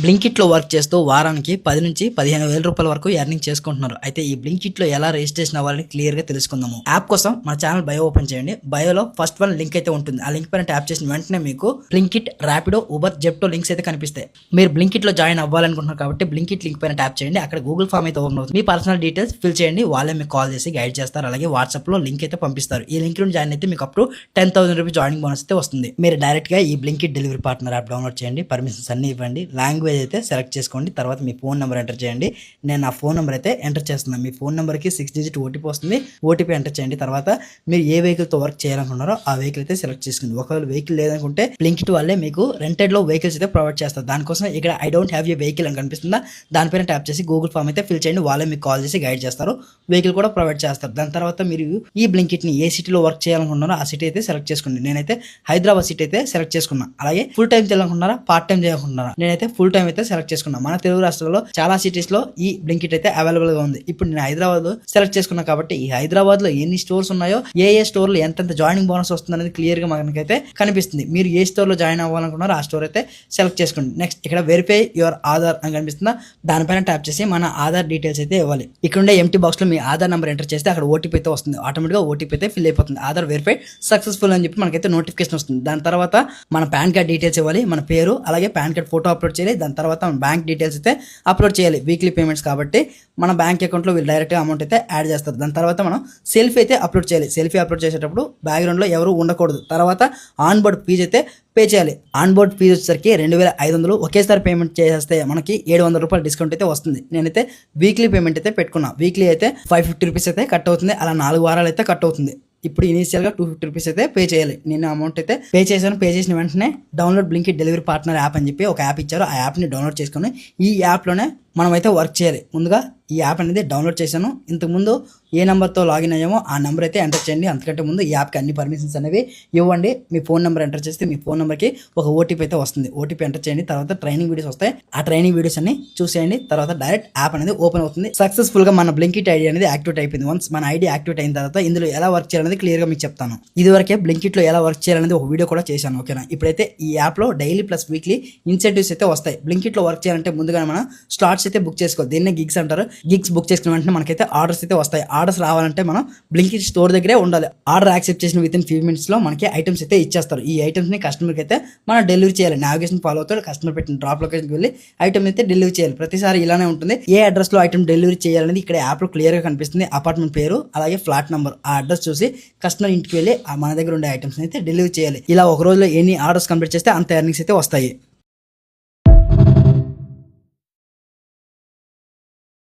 బ్లింకిట్లో work చేస్తూ వారానికి 10 నుంచి 15,000 రూపాయల వరకు ఎర్నింగ్ చేసుకుంటున్నారు. అయితే ఈ బ్లింకిట్లో ఎలా రిజిస్ట్రేషన్ అవ్వాలని క్లియర్గా తెలుసుకుందాము. యాప్ కోసం మన ఛానల్ బయో ఓపెన్ చేయండి. బయోలో ఫస్ట్ వన్ లింక్ అయితే ఉంటుంది. ఆ లింక్ పైన ట్యాప్ చేసిన వెంటనే మీకు Blinkit, Rapido, Uber, Zepto links అయితే కనిపిస్తాయి. మీరు బ్లింకిట్లో జాయిన్ అవ్వాలనుకుంటున్నారు కాబట్టి బ్లింకిట్ లింక్ పైన ట్యాప్ చేయండి. అక్కడ గూగుల్ ఫామ్ అయితే ఓపెన్ అవుతుంది. మీ పర్సనల్ డీటెయిల్స్ ఫిల్ చేయండి. వాళ్ళే మీకు కాల్ చేసి గైడ్ చేస్తారు. అలాగే వాట్సాప్లో లింక్ అయితే పంపిస్తారు. ఈ లింక్ నుండి జాయిన్ అయితే మీకు అప్పుడు 10,000 రూపీస్ జాయినింగ్ బోనస్ అయితే వస్తుంది. మీరు డైరెక్ట్గా ఈ Blinkit delivery partner app download చేయండి. పర్మిషన్స్ అన్ని ఇవ్వండి. లాంగ్వేజ్ అయితే సెలెక్ట్ చేసుకోండి. తర్వాత మీ ఫోన్ నెంబర్ ఎంటర్ చేయండి. నేను నా ఫోన్ నెంబర్ అయితే ఎంటర్ చేస్తున్నాను. మీ ఫోన్ నెంబర్కి 6 డిజిట్ ఓటీపీ వస్తుంది. ఓటీపీ ఎంటర్ చేయండి. తర్వాత మీరు ఏ వెహికల్తో వర్క్ చేయాలనుకున్నారో ఆ వెహికల్ అయితే సెలెక్ట్ చేసుకోండి. ఒకవేళ వెహికల్ లేదనుకుంటే బ్లింకిట్ వాళ్ళే మీకు రెంటెడ్లో వెహికల్స్ అయితే ప్రొవైడ్ చేస్తారు. దానికోసం ఇక్కడ I don't have a vehicle అని కనిపిస్తుందా, దానిపైన ట్యాప్ చేసి గూగుల్ ఫామ్ అయితే ఫిల్ చేయండి. వాళ్ళే మీకు కాల్ చేసి గైడ్ చేస్తారు. వెహికల్ కూడా ప్రొవైడ్ చేస్తారు. దాని తర్వాత మీరు ఈ బ్లింకిట్ని ఏ సిటీలో వర్క్ చేయాలనుకుంటున్నారో ఆ సిటీ అయితే సెలెక్ట్ చేసుకోండి. నేనైతే హైదరాబాద్ సిటీ అయితే సెలెక్ట్ చేసుకున్నాను. అలాగే ఫుల్ టైం చేయాలనుకుంటున్నారా, పార్ట్ టైం చేయాలనుకుంటున్నారా, నేనైతే ఫుల్ టైం అయితే సెలెక్ట్ చేసుకున్నాను. మన తెలుగు రాష్ట్రాల్లో చాలా సిటీస్ లో ఈ బ్లింకిట్ అయితే అవైలబుల్ గా ఉంది. ఇప్పుడు నేను హైదరాబాద్ లో సెలెక్ట్ చేసుకున్నా కాబట్టి ఈ హైదరాబాద్ లో ఎన్ని స్టోర్స్ ఉన్నాయో, ఏ స్టోర్ లో ఎంత జాయినింగ్ బోనస్ వస్తుంది అనేది క్లియర్ గా మనకైతే కనిపిస్తుంది. మీరు ఏ స్టోర్ లో జాయిన్ అవ్వాలనుకున్నారో ఆ స్టోర్ అయితే సెలెక్ట్ చేసుకోండి. నెక్స్ట్ ఇక్కడ వెరిఫై యువర్ ఆధార్ అని కనిపిస్తుందా, దానిపైన ట్యాప్ చేసి మన ఆధార్ డీటెయిల్స్ అయితే ఇవ్వాలి. ఇక్కడ ఉండే ఎంటీ బాక్స్ లో మీ ఆధార్ నెంబర్ ఎంటర్ చేస్తే అక్కడ ఓటీపీ అయితే వస్తుంది. ఆటోమేటిక్ గా ఓటీపీ అయితే ఫిల్ అయిపోతుంది. ఆధార్ వెరిఫై సక్సెస్ఫుల్ అని చెప్పి మనకైతే నోటిఫికేషన్ వస్తుంది. దాని తర్వాత మన పాన్ కార్డ్ డీటెయిల్స్ ఇవ్వాలి, మన పేరు, అలాగే పాన్ కార్డ్ ఫోటో అప్లోడ్ చేయాలి. దాని తర్వాత మన బ్యాంక్ డీటెయిల్స్ అయితే అప్లోడ్ చేయాలి. వీక్లీ పేమెంట్స్ కాబట్టి మన బ్యాంక్ అకౌంట్లో వీళ్ళు డైరెక్ట్గా అమౌంట్ అయితే యాడ్ చేస్తారు. దాని తర్వాత మనం సెల్ఫీ అయితే అప్లోడ్ చేయాలి. సెల్ఫీ అప్లోడ్ చేసేటప్పుడు బ్యాక్గ్రౌండ్లో ఎవరు ఉండకూడదు. తర్వాత ఆన్ బోర్డ్ ఫీజు అయితే పే చేయాలి. ఆన్ బోర్డ్ ఫీజు వచ్చేసరికి 2,500 ఒకేసారి పేమెంట్ చేసేస్తే మనకి 700 రూపాయలు డిస్కౌంట్ అయితే వస్తుంది. నేనైతే వీక్లీ పేమెంట్ అయితే పెట్టుకున్నా. వీక్లీ అయితే 550 రూపీస్ అయితే కట్ అవుతుంది. అలా 4 వారాలు అయితే కట్ అవుతుంది. ఇప్పుడు ఇనీషియల్గా 250 రూపీస్ అయితే పే చేయాలి. నేను అమౌంట్ అయితే పే చేశాను. పే చేసిన వెంటనే download Blinkit delivery partner app అని చెప్పి ఒక యాప్ ఇచ్చారు. ఆ యాప్ని డౌన్లోడ్ చేసుకుని ఈ యాప్లోనే మనం అయితే వర్క్ చేయాలి. ముందుగా ఈ యాప్ అనేది డౌన్లోడ్ చేశాను. ఇంతకుముందు ఏ నెంబర్తో లాగిన్ అయ్యామో ఆ నెంబర్ అయితే ఎంటర్ చేయండి. అంతకంటే ముందు ఈ యాప్కి అన్ని పర్మిషన్స్ అనేవి ఇవ్వండి. మీ ఫోన్ నెంబర్ ఎంటర్ చేస్తే మీ ఫోన్ నెంబర్కి ఒక ఓటీపీ అయితే వస్తుంది. ఓటీపీ ఎంటర్ చేయండి. తర్వాత ట్రైనింగ్ వీడియోస్ వస్తాయి. ఆ ట్రైనింగ్ వీడియోస్ అన్ని చూసేయండి. తర్వాత డైరెక్ట్ యాప్ అనేది ఓపెన్ అవుతుంది. సక్సెస్ఫుల్గా మన బ్లింకిట్ ఐడి అనేది యాక్టివేట్ అయిపోయింది. వన్స్ మన ఐడి యాక్టివేట్ అయిన తర్వాత ఇందులో ఎలా వర్క్ చేయాలనేది క్లియర్గా మీకు చెప్తాను. ఇదివరకే బ్లింకిట్లో ఎలా వర్క్ చేయాలనేది ఒక వీడియో కూడా చేశాను. ఓకేనా? ఇప్పుడైతే ఈ యాప్లో డైలీ ప్లస్ వీక్లీ ఇన్సెంటివ్స్ అయితే వస్తాయి. బ్లింకిట్లో వర్క్ చేయాలంటే ముందుగా మనం స్లాట్స్ అయితే బుక్ చేసుకోవాలి. దీన్ని గిగ్స్ అంటారు. గిగ్స్ బుక్ చేసుకున్న వెంటనే మనకైతే ఆర్డర్స్ అయితే వస్తాయి. ఆర్డర్స్ రావాలంటే మనం బ్లింకిట్ స్టోర్ దగ్గరే ఉండాలి. ఆర్డర్ యాక్సెప్ట్ చేసిన విత్ ఇన్ ఫ్యూ మినిట్స్ లో మనకి ఐటమ్స్ అయితే ఇచ్చేస్తారు. ఈ ఐటమ్స్ ని కస్టమర్కి అయితే మనం డెలివరీ చేయాలి. నావిగేషన్ ఫాలో అవుతాడు. కస్టమర్ పెట్టిన డ్రాప్ లొకేషన్కి వెళ్ళి ఐటమ్ అయితే డెలివరీ చేయాలి. ప్రతిసారి ఇలానే ఉంటుంది. ఏ అడ్రస్ లో ఐటమ్ డెలివరీ చేయాలనేది ఇక్కడ యాప్ లో క్లియర్ గా కనిపిస్తుంది. అపార్ట్మెంట్ పేరు, అలాగే ఫ్లాట్ నెంబర్, ఆ అడ్రస్ చూసి కస్టమర్ ఇంటికి వెళ్ళి మన దగ్గర ఉండే ఐటమ్స్ అయితే డెలివరీ చేయాలి. ఇలా ఒక రోజులో ఎన్ని ఆర్డర్స్ కంప్లీట్ చేస్తే అంత ఎర్నింగ్స్ అయితే వస్తాయి.